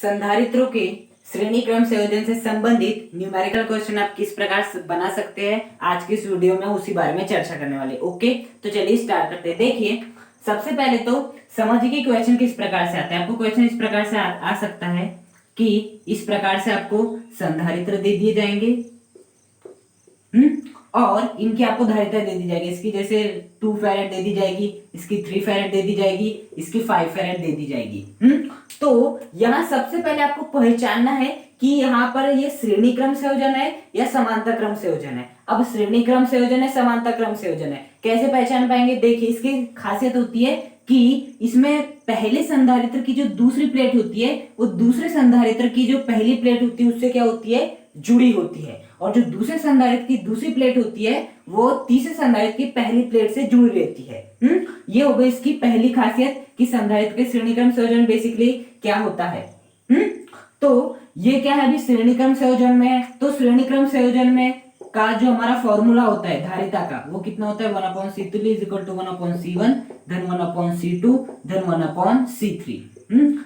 संधारित्रों के श्रेणी क्रम संयोजन से संबंधित न्यूमेरिकल क्वेश्चन आप किस प्रकार से बना सकते हैं, आज की इस वीडियो में उसी बारे में चर्चा करने वाले। ओके, तो चलिए स्टार्ट करते हैं। देखिए, सबसे पहले तो समझिए कि क्वेश्चन किस प्रकार से आता है। आपको क्वेश्चन इस प्रकार से आ सकता है कि इस प्रकार से आपको संधारित्र दे दिए जाएंगे और इनकी आपको धारिता दे दी जाएगी। इसकी जैसे 2 फैरेड दे दी जाएगी, इसकी 3 फैरेड दे दी जाएगी, इसकी 5 फैरेड दे दी जाएगी। तो यहाँ सबसे पहले आपको पहचानना है कि यहाँ पर ये श्रेणी क्रम संयोजन है या समांतर क्रम संयोजन है। अब श्रेणी क्रम संयोजन है, समांतर क्रम संयोजन है, कैसे पहचान पाएंगे? देखिए, इसकी खासियत होती है कि इसमें पहले संधारित्र की जो दूसरी प्लेट होती है वो दूसरे संधारित्र की जो पहली प्लेट होती है उससे क्या होती है, जुड़ी होती है, और जो दूसरे संधारित्र की दूसरी प्लेट होती है वो तीसरे संधारित्र की पहली प्लेट से जुड़ी रहती है। ये हो गई इसकी पहली खासियत कि संधारित्र के श्रेणी क्रम संयोजन बेसिकली क्या होता है। तो ये क्या है, अभी श्रेणी क्रम संयोजन में है, तो श्रेणी क्रम संयोजन में का जो हमारा फॉर्मूला होता है धारिता का वो कितना होता है, 1/C तुल्य इज इक्वल टू 1/C1 धन 1/C2 धन 1/C3।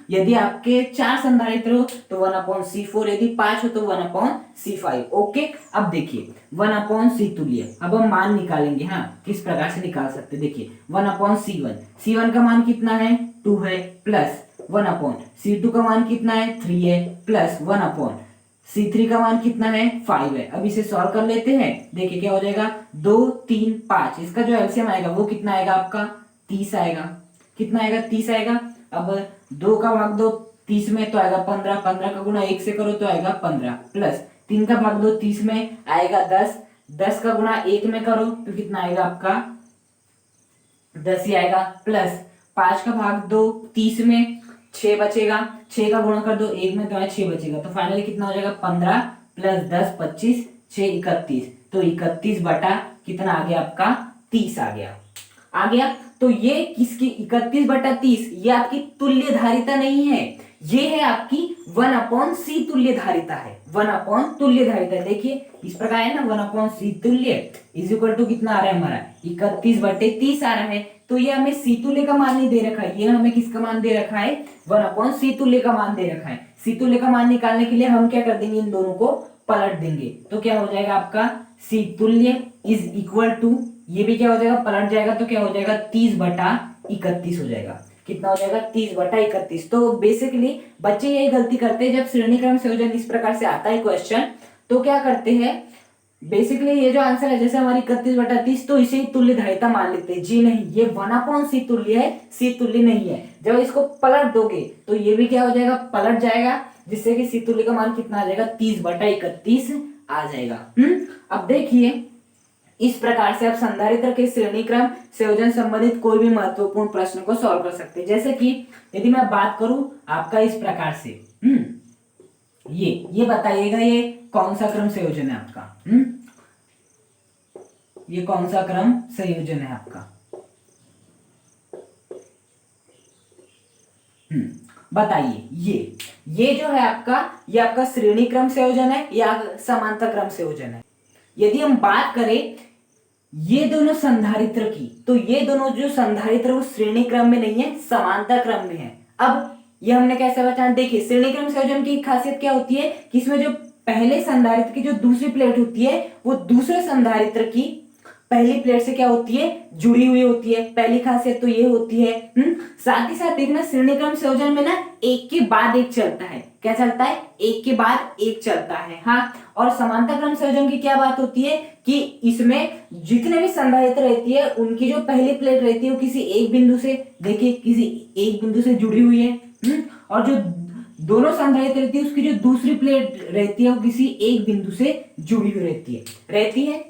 यदि आपके 4 संधारित्र हो तो 1/C4, यदि 5 हो तो 1/C5। ओके, अब देखिए 1/C तुल्य, अब हम मान निकालेंगे। हाँ, किस प्रकार से निकाल सकते, देखिए 1/C1, C1 का मान कितना है, 2 है, प्लस 1/C2 का मान कितना है, 3 है, प्लस 1/C3 का मान कितना है, 5 है। अब इसे सॉल्व कर लेते हैं। देखिए क्या हो जाएगा, 2 3 5, इसका जो एलसीएम आएगा वो कितना आएगा आपका, 30 आएगा। कितना आएगा, 30 आएगा। अब 2 का भाग दो 30 में तो आएगा 15, 15 का गुणा 1 से करो तो आएगा 15, प्लस 3 का भाग दो 30 में आएगा 10, 10 का गुणा 1 में करो तो कितना आएगा आपका 10 ही आएगा, प्लस 5 का भाग दो 30 में 6 बचेगा, 6 का गुणा कर दो 1 में तो 6 बचेगा, तो फाइनली कितना हो जाएगा 15 प्लस 10 25, 6 31, तो 31 बटा कितना आ गया आपका 30 आ गया। तो ये किसकी 31 बटा 30, ये आपकी तुल्य धारिता नहीं है, ये है आपकी 1/C तुल्य धारिता है। 1 तुल्य धारिता, देखिए इस प्रकार है ना, 1/C तुल्य इज इक्वल टू कितना आ रहा है हमारा 31 बटे 30 आ रहा है। तो ये हमें C तुल्य का मान नहीं दे रखा है, ये हमें किसका मान दे रखा है, 1/C तुल्य का मान दे रखा है। C तुल्य का मान निकालने के लिए हम क्या कर देंगे, इन दोनों को पलट देंगे, तो क्या हो जाएगा आपका C तुल्य इज इक्वल टू, ये भी क्या हो जाएगा, पलट जाएगा तो क्या हो जाएगा 30 बटा 31 हो जाएगा। कितना हो जाएगा, 30 बटा 31। तो बेसिकली बच्चे यही गलती करते हैं, जब श्रेणी क्रम संयोजन इस प्रकार से आता है क्वेश्चन तो क्या करते हैं, बेसिकली ये जो आंसर है जैसे हमारी 31 बटा 30, तो इसे ही तुल्य धारिता मान लेते हैं। जी नहीं, ये 1/C तुल्य है, C तुल्य नहीं है। जब इसको पलट दोगे तो ये भी क्या हो जाएगा, पलट जाएगा, जिससे कि C तुल्य का मान कितना आ जाएगा, 30 बटा 31 आ जाएगा। अब देखिए, इस प्रकार से आप संधारित्र के श्रेणी क्रम संयोजन संबंधित कोई भी महत्वपूर्ण प्रश्न को सॉल्व कर सकते हैं। जैसे कि यदि मैं बात करूं आपका इस प्रकार से, ये बताइएगा ये कौन सा क्रम संयोजन है आपका, ये कौन सा क्रम संयोजन है आपका, बताइए। ये जो है आपका, ये आपका श्रेणी क्रम संयोजन है या समांतर क्रम संयोजन है? यदि हम बात करें ये दोनों संधारित्र की, तो ये दोनों जो संधारित्र वो श्रेणी क्रम में नहीं है, समांतर क्रम में है। अब ये हमने कैसे बचाना, देखिए श्रेणी क्रम संयोजन की खासियत क्या होती है कि इसमें जो पहले संधारित्र की जो दूसरी प्लेट होती है वो दूसरे संधारित्र की पहली प्लेट से क्या होती है, जुड़ी हुई होती है। पहली खासियत तो ये होती है। साथ ही साथ देखना, श्रेणी क्रम संयोजन में ना एक के बाद एक चलता है। क्या चलता है, एक के बाद एक चलता है। हाँ, और समांतर क्रम संयोजन की क्या बात होती है कि इसमें जितने भी संधारित्र रहती है उनकी जो पहली प्लेट रहती है वो किसी एक बिंदु से, देखिए किसी एक बिंदु से जुड़ी हुई है, और जो दोनों संधारित्र रहती है उसकी जो दूसरी प्लेट रहती है वो किसी एक बिंदु से जुड़ी हुई रहती है।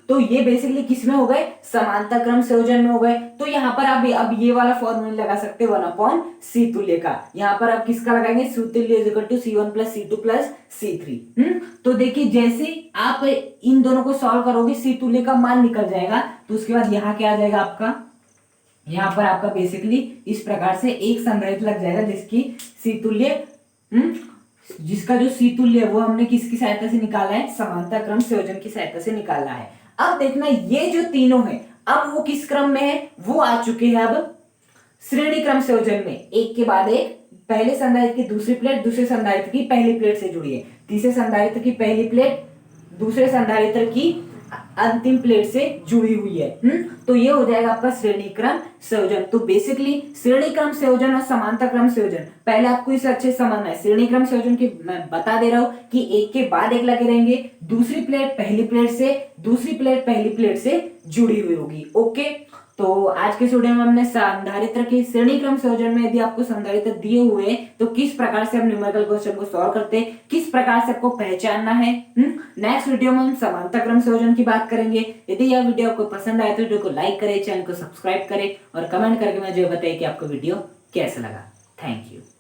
तो ये बेसिकली किसमें हो गए, समांतर क्रम संयोजन में हो गए। तो यहाँ पर आप अब ये वाला फॉर्मूला लगा सकते हैं 1/C तुल्य का। यहाँ पर आप किसका लगाएंगे, C तुल्य is equal to C1 plus C2 plus C3। तो देखिए जैसे आप इन दोनों को सॉल्व करोगे C तुल्य का मान निकल जाएगा, तो उसके बाद यहाँ क्या आ जाएगा आपका, यहाँ पर आपका बेसिकली इस प्रकार से एक संधारित्र लग जाएगा जिसकी C तुल्य, जिसका जो C तुल्य है वो हमने किसकी सहायता से निकाला है, समांतर क्रम संयोजन की सहायता से निकाला है। अब देखना ये जो तीनों है अब वो किस क्रम में है, वो आ चुके हैं अब श्रेणी क्रम संयोजन में, एक के बाद एक पहले संधारित्र की दूसरी प्लेट दूसरे संधारित्र की पहली प्लेट से जुड़ी है, तीसरे संधारित्र की पहली प्लेट दूसरे संधारित्र की अंतिम प्लेट से जुड़ी हुई है। तो ये हो जाएगा आपका श्रेणी क्रम संयोजन। तो बेसिकली श्रेणी क्रम संयोजन और समांतर क्रम संयोजन पहले आपको इसे अच्छे से समझना है। श्रेणी क्रम संयोजन की मैं बता दे रहा हूं कि एक के बाद एक लगे रहेंगे, दूसरी प्लेट पहली प्लेट से, दूसरी प्लेट पहली प्लेट से जुड़ी हुई होगी। ओके, तो आज के वीडियो में हमने संधारित्र के श्रेणी क्रम संयोजन में यदि आपको संधारित्र दिए हुए हैं तो किस प्रकार से हम न्यूमेरिकल क्वेश्चन को सॉल्व करते हैं, किस प्रकार से आपको पहचानना है। नेक्स्ट वीडियो में हम समांतर क्रम संयोजन की बात करेंगे। यदि यह वीडियो आपको पसंद आए तो वीडियो को लाइक करें, चैनल को सब्सक्राइब करें और कमेंट करके मुझे बताइए कि आपको वीडियो कैसा लगा। Thank you.